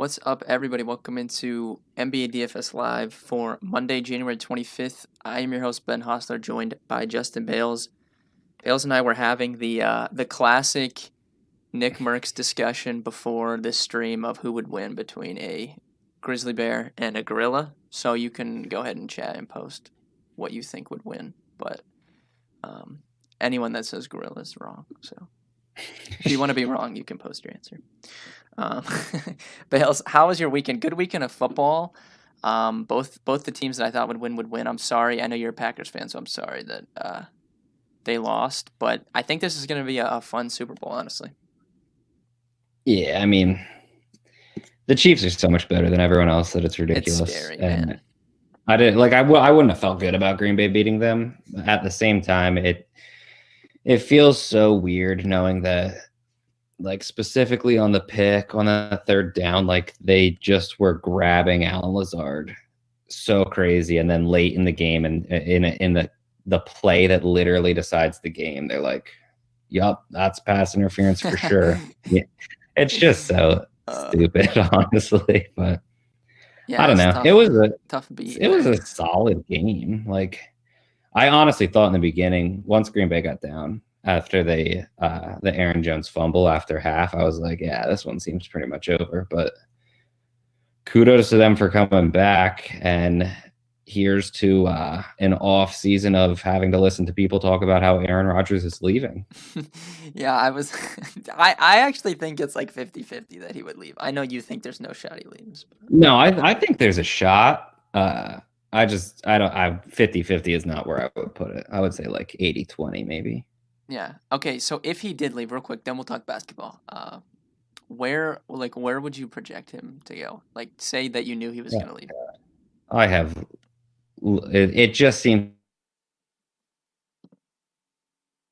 What's up, everybody? Welcome into NBA DFS Live for Monday, January 25th. I am your host, Ben Hostler, joined by Justin Bales. Bales and I were having the classic Nick Merckx discussion before this stream of who would win between a grizzly bear and a gorilla. So you can go ahead and chat and post what you think would win. But anyone that says gorilla is wrong. So if you want to be wrong, you can post your answer. Bales, how was your weekend? Good weekend of football. Both the teams that I thought would win. I'm sorry. I know you're a Packers fan, so I'm sorry that they lost. But I think this is going to be a fun Super Bowl, honestly. Yeah, I mean, the Chiefs are so much better than everyone else that it's ridiculous. It's scary, man. I didn't like. I wouldn't have felt good about Green Bay beating them. At the same time, it feels so weird knowing that, like, specifically on the pick on the third down, like they just were grabbing Alan Lazard so crazy, and then late in the game and in the play that literally decides the game, they're like, "Yup, that's pass interference for sure." Yeah, it's just so stupid, honestly. But yeah, I don't know. Tough, it was a tough beat. It was a solid game. Like, I honestly thought in the beginning, once Green Bay got down after the Aaron Jones fumble after half, I was like, yeah, this one seems pretty much over. But kudos to them for coming back. And here's to an off season of having to listen to people talk about how Aaron Rodgers is leaving. Yeah, I actually think it's like 50-50 that he would leave. I know you think there's no shot he leaves. But... No, I think there's a shot. I don't 50-50 is not where I would put it. I would say like 80-20 maybe. Yeah. Okay, so if he did leave, real quick, then we'll talk basketball. Where would you project him to go? Like, say that you knew he was going to leave. I have. It just seemed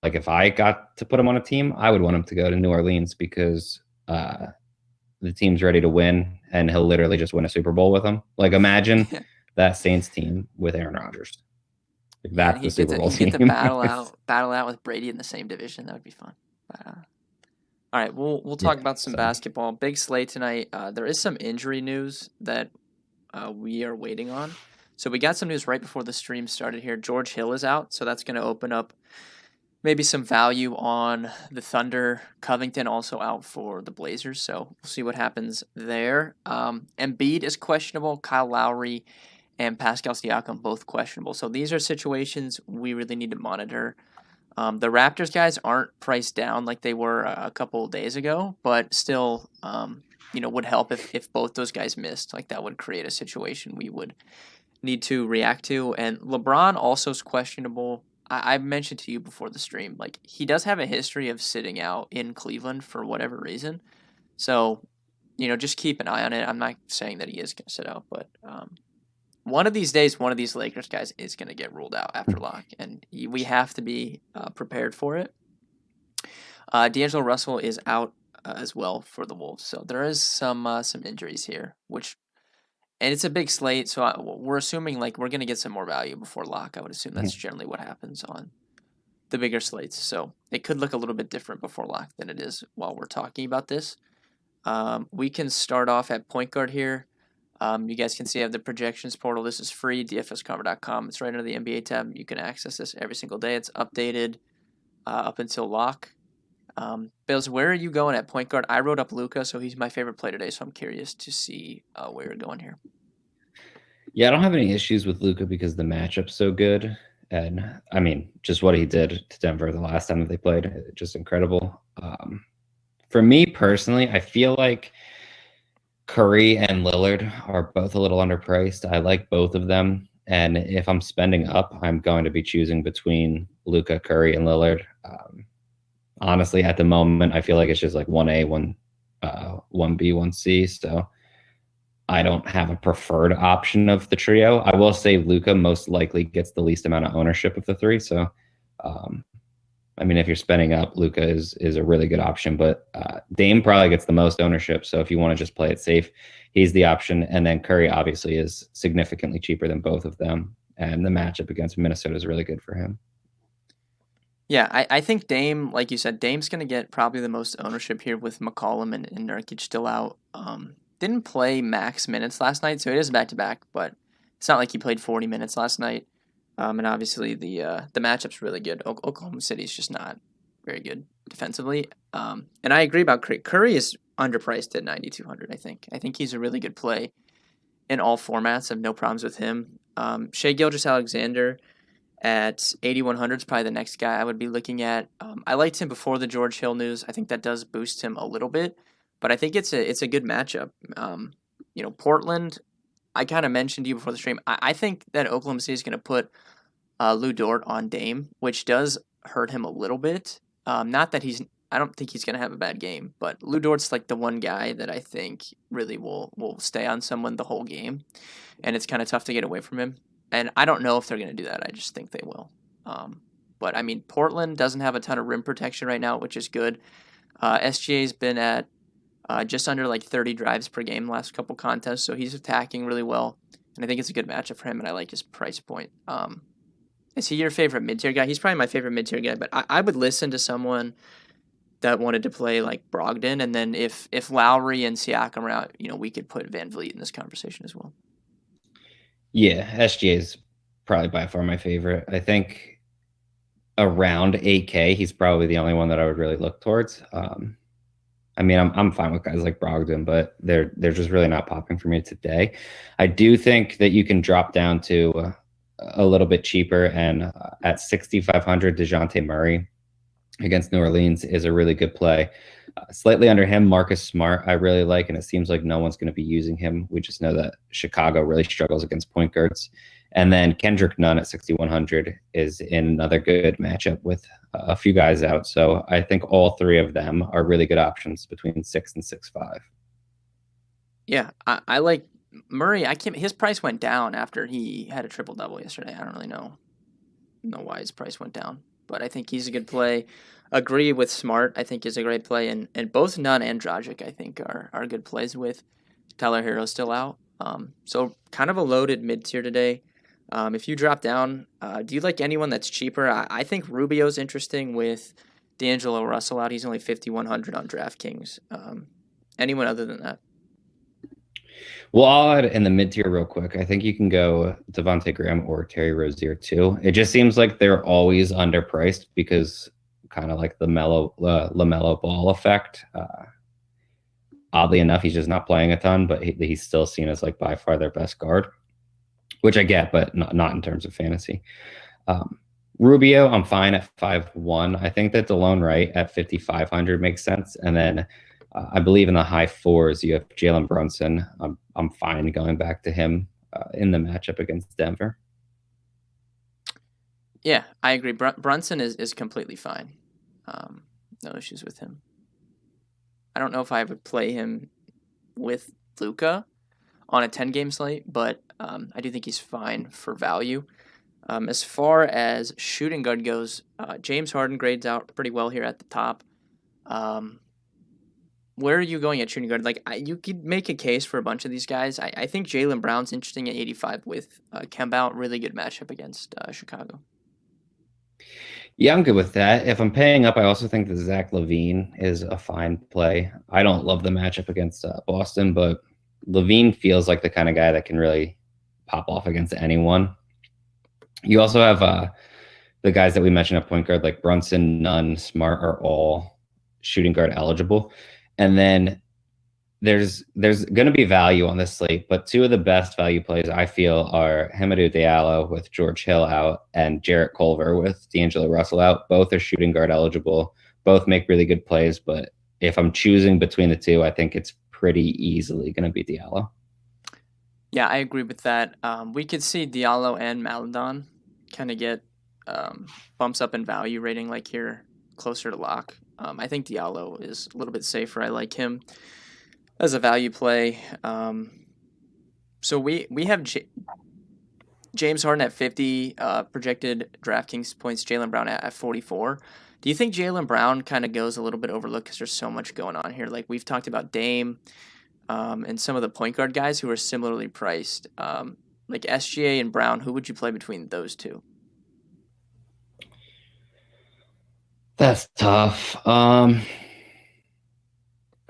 like if I got to put him on a team, I would want him to go to New Orleans because the team's ready to win, and he'll literally just win a Super Bowl with them. Like, imagine that Saints team with Aaron Rodgers. Like, that's the Super Bowl team. Get to battle out with Brady in the same division. That would be fun. But, all right, we'll talk about some basketball. Big slate tonight. There is some injury news that we are waiting on. So we got some news right before the stream started here. George Hill is out, so that's going to open up maybe some value on the Thunder. Covington also out for the Blazers, so we'll see what happens there. Embiid is questionable. Kyle Lowry and Pascal Siakam both questionable. So these are situations we really need to monitor. The Raptors guys aren't priced down like they were a couple of days ago, but still, would help if both those guys missed. Like, that would create a situation we would need to react to. And LeBron also is questionable. I mentioned to you before the stream, like, he does have a history of sitting out in Cleveland for whatever reason. So, just keep an eye on it. I'm not saying that he is going to sit out, but one of these days, one of these Lakers guys is going to get ruled out after lock, and we have to be prepared for it. D'Angelo Russell is out as well for the Wolves, so there is some injuries here, and it's a big slate, so we're assuming like we're going to get some more value before lock. I would assume that's generally what happens on the bigger slates, so it could look a little bit different before lock than it is while we're talking about this. We can start off at point guard here. You guys can see I have the projections portal. This is free, dfscover.com. It's right under the NBA tab. You can access this every single day. It's updated up until lock. Bales, where are you going at point guard? I wrote up Luka, so he's my favorite play today, so I'm curious to see where you're going here. Yeah, I don't have any issues with Luka because the matchup's so good. And, I mean, just what he did to Denver the last time that they played, just incredible. For me personally, I feel like Curry and Lillard are both a little underpriced. I like both of them. And if I'm spending up, I'm going to be choosing between Luka, Curry, and Lillard. Honestly, at the moment, I feel like it's just like 1A, 1B, 1C. So I don't have a preferred option of the trio. I will say Luka most likely gets the least amount of ownership of the three. So, I mean, if you're spending up, Luka is a really good option, but Dame probably gets the most ownership. So if you want to just play it safe, he's the option. And then Curry obviously is significantly cheaper than both of them. And the matchup against Minnesota is really good for him. Yeah, I think Dame, like you said, Dame's going to get probably the most ownership here with McCollum and Nurkic still out. didn't play max minutes last night, so it is back to back, but it's not like he played 40 minutes last night. And obviously the matchup's really good. Oklahoma City's just not very good defensively. And I agree about Curry. Curry is underpriced at 9,200. I think he's a really good play in all formats. I have no problems with him. Shai Gilgeous-Alexander at 8,100 is probably the next guy I would be looking at. I liked him before the George Hill news. I think that does boost him a little bit, but I think it's a good matchup. Portland, I kind of mentioned to you before the stream. I think that Oklahoma City is going to put Lou Dort on Dame, which does hurt him a little bit. Not that I don't think he's going to have a bad game, but Lou Dort's like the one guy that I think really will stay on someone the whole game, and it's kind of tough to get away from him. And I don't know if they're going to do that. I just think they will. But I mean, Portland doesn't have a ton of rim protection right now, which is good. SGA's been at just under like 30 drives per game last couple contests, so he's attacking really well, and I think it's a good matchup for him, and I like his price point. Is he your favorite mid-tier guy? He's probably my favorite mid-tier guy, but I would listen to someone that wanted to play like Brogdon, and then if Lowry and Siakam are out, we could put Van Vliet in this conversation as well. Yeah, SGA is probably by far my favorite. I think around 8K, he's probably the only one that I would really look towards. I mean, I'm fine with guys like Brogdon, but they're just really not popping for me today. I do think that you can drop down to a little bit cheaper, and at 6,500, DeJounte Murray against New Orleans is a really good play. Slightly under him, Marcus Smart, I really like, and it seems like no one's going to be using him. We just know that Chicago really struggles against point guards. And then Kendrick Nunn at 6,100 is in another good matchup with a few guys out. So I think all three of them are really good options between 6 and 6.5. Yeah, I like Murray. His price went down after he had a triple-double yesterday. I don't really know why his price went down, but I think he's a good play. Agree with Smart, I think is a great play, and both Nunn and Dragic, I think, are good plays with Tyler Hero still out. So kind of a loaded mid-tier today. If you drop down, do you like anyone that's cheaper? I think Rubio's interesting with D'Angelo Russell out. He's only 5,100 on DraftKings. Anyone other than that? Well, I'll add in the mid-tier real quick. I think you can go Devontae Graham or Terry Rozier too. It just seems like they're always underpriced because kind of like the LaMelo Ball effect. Oddly enough, he's just not playing a ton, but he's still seen as like by far their best guard, which I get, but not in terms of fantasy. Rubio, I'm fine at 5.1. I think that DeLone Wright at 5,500 makes sense. And then I believe in the high fours, you have Jaylen Brunson. I'm fine going back to him in the matchup against Denver. Yeah, I agree. Brunson is completely fine. No issues with him. I don't know if I would play him with Luka on a 10-game slate, but I do think he's fine for value. As far as shooting guard goes, James Harden grades out pretty well here at the top. Where are you going at shooting guard? You could make a case for a bunch of these guys. I think Jaylen Brown's interesting at 85 with Kemba out. Really good matchup against Chicago. Yeah, I'm good with that. If I'm paying up, I also think that Zach LaVine is a fine play. I don't love the matchup against Boston, but LaVine feels like the kind of guy that can really pop off against anyone. You also have the guys that we mentioned at point guard, like Brunson, Nunn, Smart, are all shooting guard eligible. And then there's going to be value on this slate, but two of the best value plays I feel are Hamidou Diallo with George Hill out and Jarrett Culver with D'Angelo Russell out. Both are shooting guard eligible. Both make really good plays, but if I'm choosing between the two, I think it's pretty easily going to be Diallo. Yeah, I agree with that. We could see Diallo and Maledon kind of get bumps up in value rating like here closer to lock. I think Diallo is a little bit safer. I like him as a value play. So we have James Harden at 50, projected DraftKings points, Jaylen Brown at 44. Do you think Jaylen Brown kind of goes a little bit overlooked because there's so much going on here? Like we've talked about Dame and some of the point guard guys who are similarly priced. Like SGA and Brown, who would you play between those two? That's tough.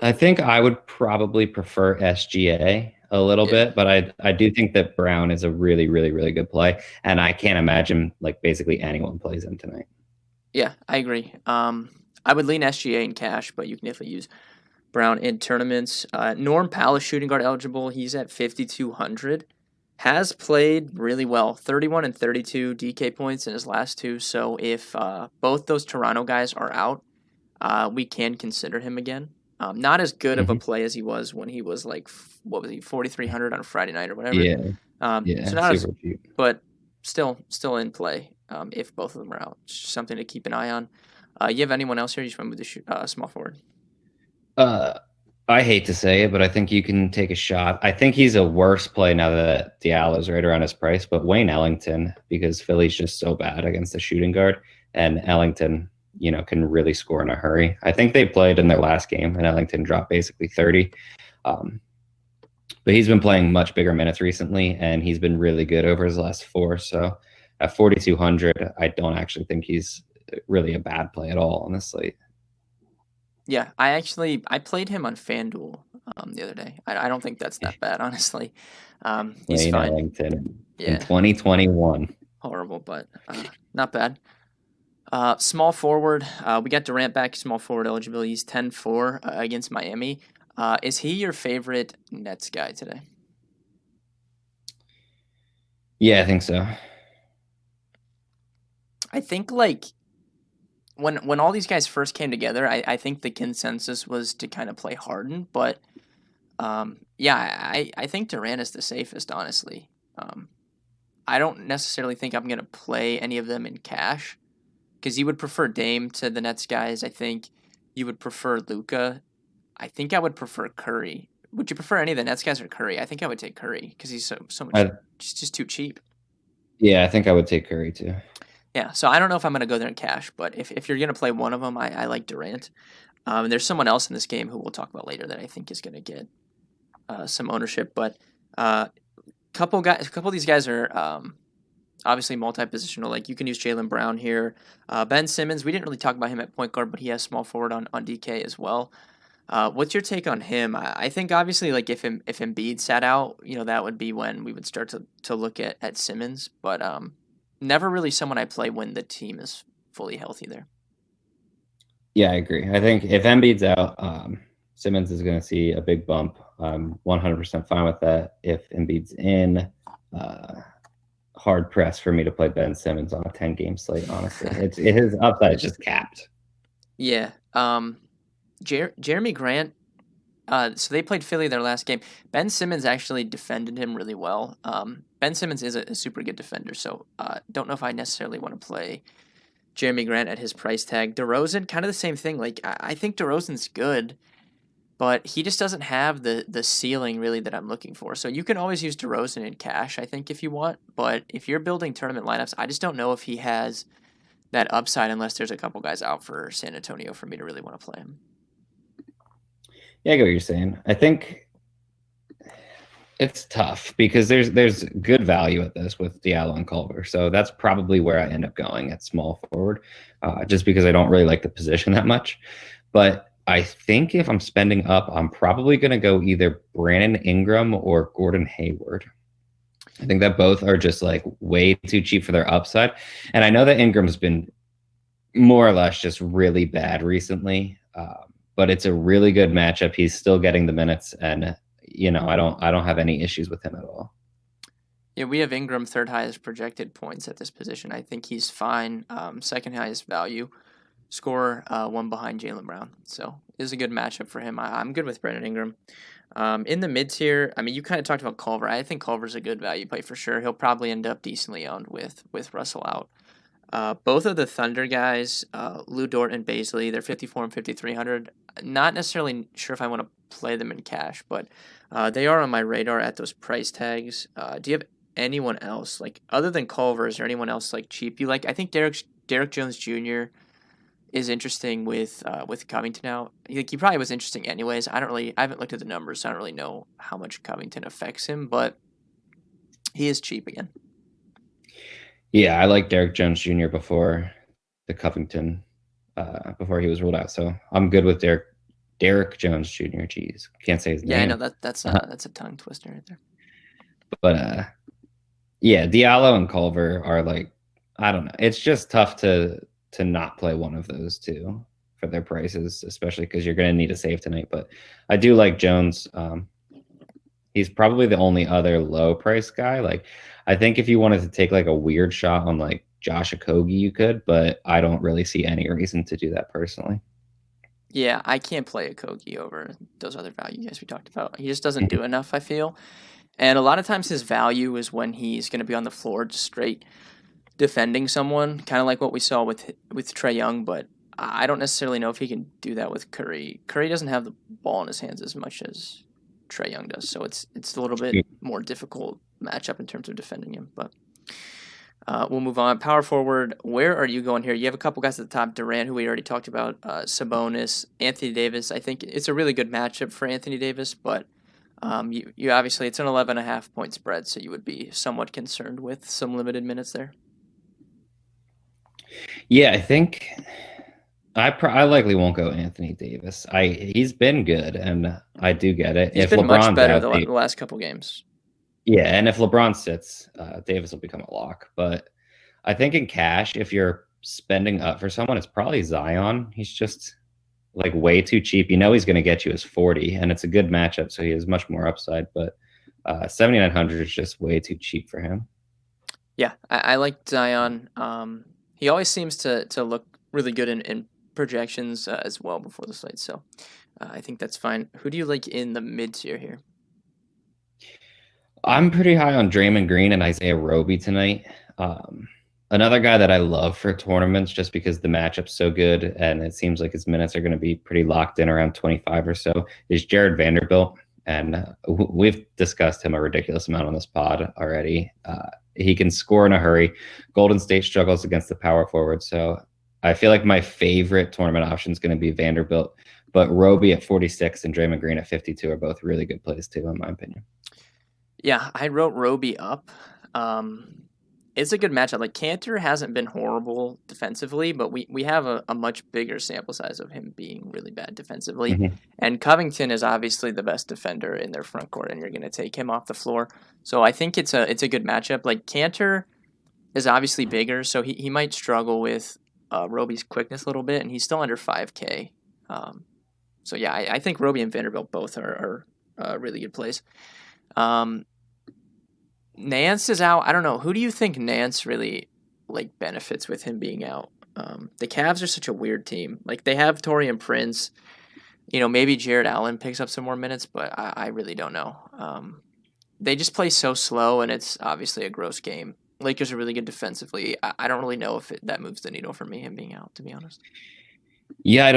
I think I would probably prefer SGA a little Yeah. bit, but I do think that Brown is a really, really, really good play, and I can't imagine like basically anyone plays him tonight. Yeah, I agree. I would lean SGA in cash, but you can definitely use Brown in tournaments. Norm Powell is shooting guard eligible. He's at 5,200. Has played really well, 31 and 32 DK points in his last two. So if both those Toronto guys are out, we can consider him again. Not as good of a Mhm. play as he was when he was like, what was he, 4,300 on a Friday night or whatever. Yeah, So yeah, not as, super cheap. but still in play if both of them are out. Just something to keep an eye on. You have anyone else here? You just went with the small forward. Uh, I hate to say it, but I think you can take a shot. I think he's a worse play now that Diallo's right around his price, but Wayne Ellington, because Philly's just so bad against the shooting guard, and Ellington, can really score in a hurry. I think they played in their last game, and Ellington dropped basically 30. Um, but he's been playing much bigger minutes recently, and he's been really good over his last four. So at 4,200, I don't actually think he's really a bad play at all on this slate. Yeah, I played him on FanDuel the other day. I don't think that's that bad, honestly. He's Wayne fine. Ellington in Yeah, 2021. horrible, but not bad. Small forward, we got Durant back. Small forward eligibility. He's 10-4 against Miami. Is he your favorite Nets guy today? Yeah, I think so. I think like when all these guys first came together, I think the consensus was to kind of play Harden, but yeah, I think Durant is the safest, honestly. I don't necessarily think I'm gonna play any of them in cash because you would prefer Dame to the Nets guys. I think you would prefer Luca. I think I would prefer Curry. Would you prefer any of the Nets guys or Curry? I think I would take Curry because he's so much I, just too cheap. yeah, I think I would take Curry too. Yeah, so I don't know if I'm gonna go there in cash, but if you're gonna play one of them, I like Durant. And there's someone else in this game who we'll talk about later that I think is gonna get some ownership, but a couple of these guys are obviously multi-positional. Like you can use Jaylen Brown here. Ben Simmons, we didn't really talk about him at point guard, but he has small forward on DK as well. What's your take on him? I think obviously like if Embiid sat out, that would be when we would start to look at Simmons, but never really someone I play when the team is fully healthy there. Yeah, I agree. I think if Embiid's out, Simmons is going to see a big bump. I'm 100% fine with that. If Embiid's in, hard press for me to play Ben Simmons on a 10-game slate. Honestly, his upside is just capped. Yeah. Jeremy Grant. So they played Philly their last game. Ben Simmons actually defended him really well. Ben Simmons is a super good defender, so don't know if I necessarily want to play Jeremy Grant at his price tag. DeRozan, kind of the same thing. Like I think DeRozan's good, but he just doesn't have the ceiling really that I'm looking for. So you can always use DeRozan in cash, I think, if you want. But if you're building tournament lineups, I just don't know if he has that upside unless there's a couple guys out for San Antonio for me to really want to play him. Yeah, I get what you're saying. I think it's tough because there's good value at this with Diallo and Culver. So that's probably where I end up going at small forward, just because I don't really like the position that much. But I think if I'm spending up, I'm probably going to go either Brandon Ingram or Gordon Hayward. I think that both are just like way too cheap for their upside. And I know that Ingram's been more or less just really bad recently, but it's a really good matchup. He's still getting the minutes, and I don't have any issues with him at all. Yeah, we have Ingram third highest projected points at this position. I think he's fine. Second highest value score, one behind Jaylen Brown. So it is a good matchup for him. I'm good with Brandon Ingram. In the mid tier, I mean, you kind of talked about Culver. I think Culver's a good value play for sure. He'll probably end up decently owned with Russell out. Both of the Thunder guys, Lou Dort and Baisley, they're 54 and 5,300. Not necessarily sure if I want to play them in cash, but they are on my radar at those price tags. Do you have anyone else like other than Culver? Is there anyone else like cheap you like? I think Derek Jones Jr. is interesting with Covington now. He probably was interesting anyways. I haven't looked at the numbers, so I don't really know how much Covington affects him, but he is cheap again. Yeah, I like Derek Jones Jr. before the Covington, before he was ruled out. So I'm good with Derek Derek Jones Jr. Jeez, can't say his Yeah, I name. know that's a tongue twister right there. But yeah, Diallo and Culver are like, I don't know. It's just tough to not play one of those two for their prices, especially because you're going to need a save tonight. But I do like Jones. He's probably the only other low price guy. Like, I think if you wanted to take like a weird shot on like Josh Okogie, you could, but I don't really see any reason to do that personally. Yeah, I can't play a Kogi over those other value guys we talked about. He just doesn't do enough, I feel. And a lot of times his value is when he's going to be on the floor just straight defending someone, kind of like what we saw with Trae Young, but I don't necessarily know if he can do that with Curry. Curry doesn't have the ball in his hands as much as Trae Young does, so it's a little bit more difficult matchup in terms of defending him. But we'll move on. Power forward, where are you going here? You have a couple guys at the top. Durant, who we already talked about, Sabonis, Anthony Davis. I think it's a really good matchup for Anthony Davis, but you obviously, it's an 11.5 point spread, so you would be somewhat concerned with some limited minutes there. Yeah, I think I likely won't go Anthony Davis. He's been good, and I do get it. He's If been much LeBron's better out, the last couple games. yeah, and if LeBron sits, Davis will become a lock. But I think in cash, if you're spending up for someone, it's probably Zion. He's just like way too cheap. You know he's going to get you his 40, and it's a good matchup, so he has much more upside. But 7,900 is just way too cheap for him. Yeah, I like Zion. He always seems to look really good in projections as well before the slate, so I think that's fine. Who do you like in the mid tier here? I'm pretty high on Draymond Green and Isaiah Roby tonight. Another guy that I love for tournaments just because the matchup's so good and it seems like his minutes are going to be pretty locked in around 25 or so is Jared Vanderbilt. And we've discussed him a ridiculous amount on this pod already. He can score in a hurry. Golden State struggles against the power forward. So I feel like my favorite tournament option is going to be Vanderbilt. But Roby at 46 and Draymond Green at 52 are both really good plays too, in my opinion. Yeah, I wrote Roby up. It's a good matchup. Like Cantor hasn't been horrible defensively, but we have a much bigger sample size of him being really bad defensively. Mm-hmm. And Covington is obviously the best defender in their front court, and you're going to take him off the floor. So I think it's a good matchup. Like Cantor is obviously bigger, so he might struggle with Roby's quickness a little bit, and he's still under 5K. So yeah, I think Roby and Vanderbilt both are really good plays. Nance is out. I don't know. Who do you think Nance really like benefits with him being out? The Cavs are such a weird team. Like they have Taurean Prince. You know, maybe Jared Allen picks up some more minutes, but I really don't know. They just play so slow, and it's obviously a gross game. Lakers are really good defensively. I don't really know if that moves the needle for me, him being out, to be honest. Yeah, I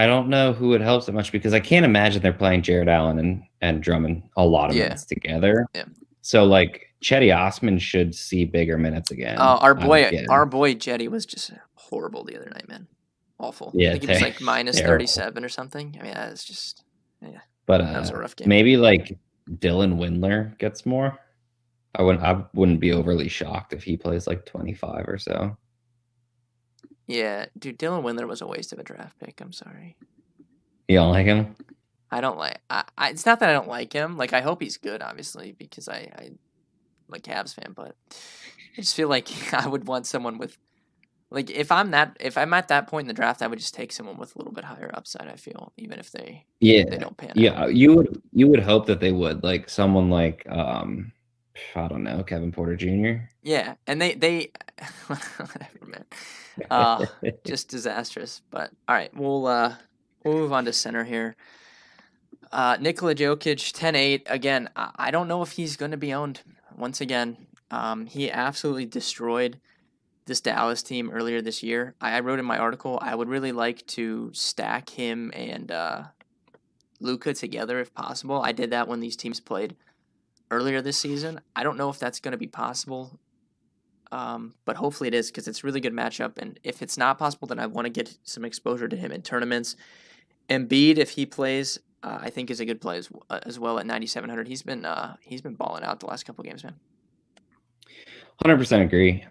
don't know who it helps that much because I can't imagine they're playing Jared Allen and Drummond a lot of minutes together. Yeah. So like Chetty Osman should see bigger minutes again. Our boy Jetty was just horrible the other night, man. Awful. Yeah, I think he was like minus 37 or something. I mean, it's just But that was a rough game. Maybe like Dylan Windler gets more. I wouldn't be overly shocked if he plays like 25 or so. Yeah, dude, Dylan Windler was a waste of a draft pick. I'm sorry. You don't like him? I don't like. It's not that I don't like him. Like I hope he's good, obviously, because I'm a Cavs fan. But I just feel like I would want someone with, like, if I'm at that point in the draft, I would just take someone with a little bit higher upside. I feel even if they don't pan out. Yeah, you would hope that they would, like someone like I don't know, Kevin Porter Jr. Yeah, and they whatever, man. Just disastrous. But all right, we'll move on to center here. Nikola Jokic, 10-8. Again, I don't know if he's going to be owned once again. He absolutely destroyed this Dallas team earlier this year. I wrote in my article, I would really like to stack him and Luka together if possible. I did that when these teams played earlier this season. I don't know if that's going to be possible, but hopefully it is because it's a really good matchup. And if it's not possible, then I want to get some exposure to him in tournaments. Embiid, if he plays, I think is a good play as well at 9,700. He's been balling out the last couple of games, man. 100% agree.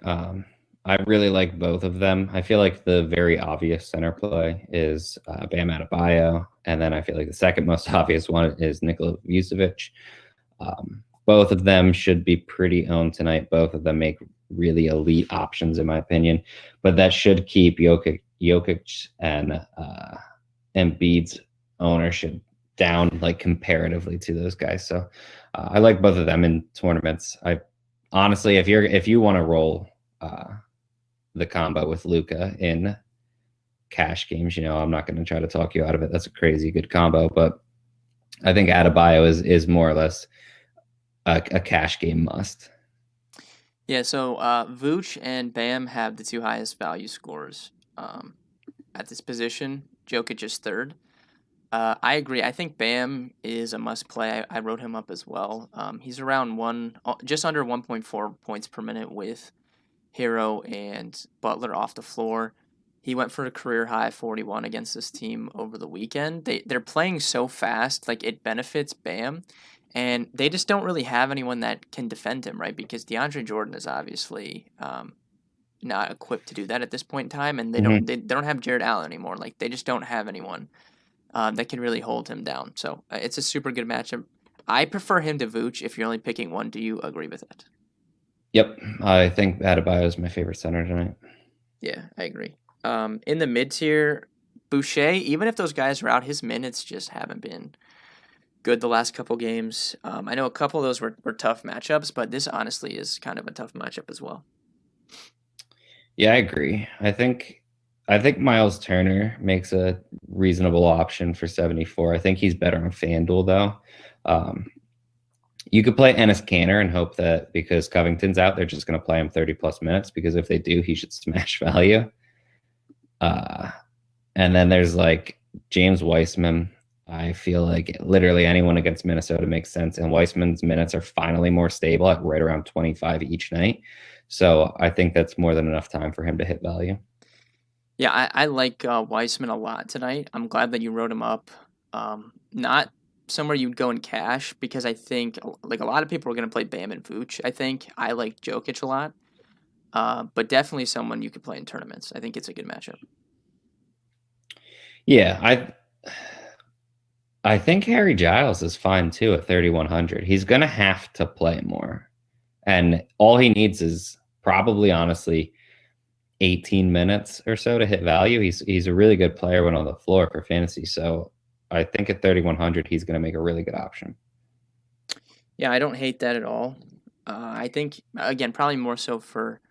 I really like both of them. I feel like the very obvious center play is Bam Adebayo, and then I feel like the second most obvious one is Nikola Vucevic. Both of them should be pretty owned tonight. Both of them make really elite options, in my opinion, but that should keep Jokic and Embiid's ownership down, like comparatively to those guys. So I like both of them in tournaments. I honestly, if you want to roll the combo with Luka in cash games, I'm not going to try to talk you out of it. That's a crazy good combo, but I think Adebayo is more or less a cash game must. Yeah, so Vooch and Bam have the two highest value scores at this position. Jokic is third. I agree. I think Bam is a must play. I wrote him up as well. He's around just under 1.4 points per minute with Hero and Butler off the floor. He went for a career high 41 against this team over the weekend. They're playing so fast, like it benefits Bam, and they just don't really have anyone that can defend him, right? Because DeAndre Jordan is obviously not equipped to do that at this point in time, and they don't have Jared Allen anymore. Like they just don't have anyone that can really hold him down. So it's a super good matchup. I prefer him to Vooch if you're only picking one. Do you agree with that? Yep, I think Adebayo is my favorite center tonight. Yeah, I agree. In the mid tier, Boucher, even if those guys are out, his minutes just haven't been good the last couple games. I know a couple of those were tough matchups, but this honestly is kind of a tough matchup as well. Yeah, I agree. I think Miles Turner makes a reasonable option for 74. I think he's better on FanDuel though. You could play Enes Kanter and hope that because Covington's out, they're just going to play him 30 plus minutes, because if they do, he should smash value. And then there's like James Weissman. I feel like literally anyone against Minnesota makes sense. And Weissman's minutes are finally more stable at right around 25 each night. So I think that's more than enough time for him to hit value. Yeah, I like Weissman a lot tonight. I'm glad that you wrote him up. Not somewhere you'd go in cash, because I think like a lot of people are going to play Bam and Vooch. I like Jokic a lot, but definitely someone you could play in tournaments. I think it's a good matchup. Yeah, I think Harry Giles is fine too at 3,100. He's going to have to play more. And all he needs is probably, honestly, 18 minutes or so to hit value. He's a really good player when on the floor for fantasy. So I think at 3,100, he's going to make a really good option. Yeah, I don't hate that at all. I think, again, probably more so for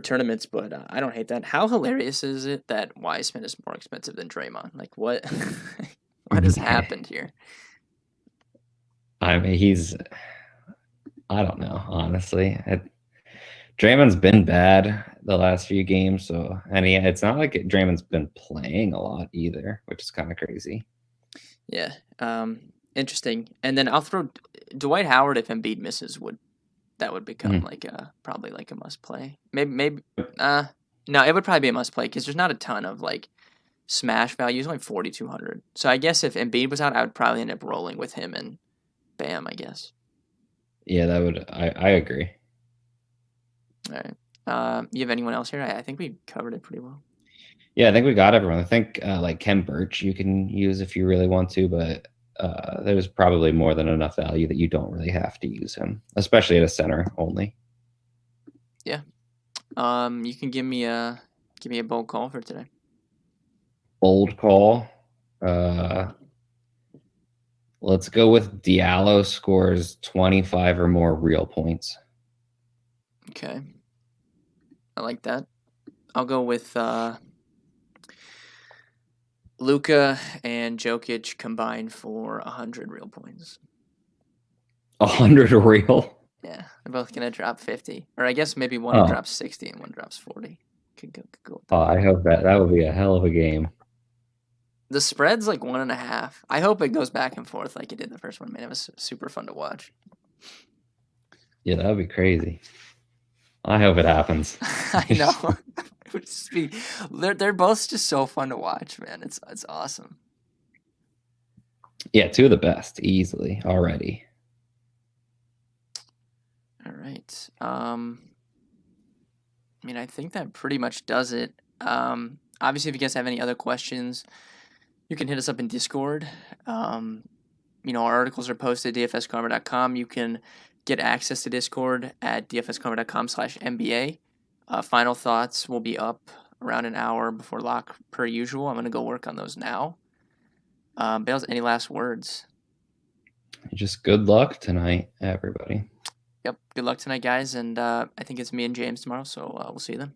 tournaments, but I don't hate that. How hilarious is it that Weissman is more expensive than Draymond? Like, what what has happened here? I mean, I don't know, honestly. Draymond's been bad the last few games, and it's not like Draymond's been playing a lot either, which is kind of crazy. Yeah, interesting. And then I'll throw Dwight Howard if Embiid misses. That would become like probably like a must play. Maybe no, it would probably be a must play because there's not a ton of like smash value. It's only 4,200. So I guess if Embiid was out, I would probably end up rolling with him and Bam, I guess. Yeah, that would. I agree. All right. You have anyone else here? I think we covered it pretty well. Yeah, I think we got everyone. I think like Ken Birch you can use if you really want to, but there's probably more than enough value that you don't really have to use him, especially at a center only. Yeah. You can give me a bold call for today. Bold call. Let's go with Diallo scores 25 or more real points. Okay. I like that. I'll go with Luka and Jokic combined for 100 real points. 100 real? Yeah, they're both gonna drop 50, or I guess maybe one drops 60 and one drops 40. Could go with that. I hope that would be a hell of a game. The spread's like 1.5. I hope it goes back and forth like it did the first one. Man, it was super fun to watch. Yeah, that would be crazy. I hope it happens. I know. It would just be. They're both just so fun to watch, man. It's awesome. Yeah, two of the best easily already. All right. I mean, I think that pretty much does it. Obviously, if you guys have any other questions, you can hit us up in Discord. Our articles are posted at dfskarma.com. You can get access to Discord at dfskarma.com/NBA. Final thoughts will be up around an hour before lock per usual. I'm going to go work on those now. Bales, any last words? Just good luck tonight, everybody. Yep. Good luck tonight, guys. And I think it's me and James tomorrow, so we'll see you then.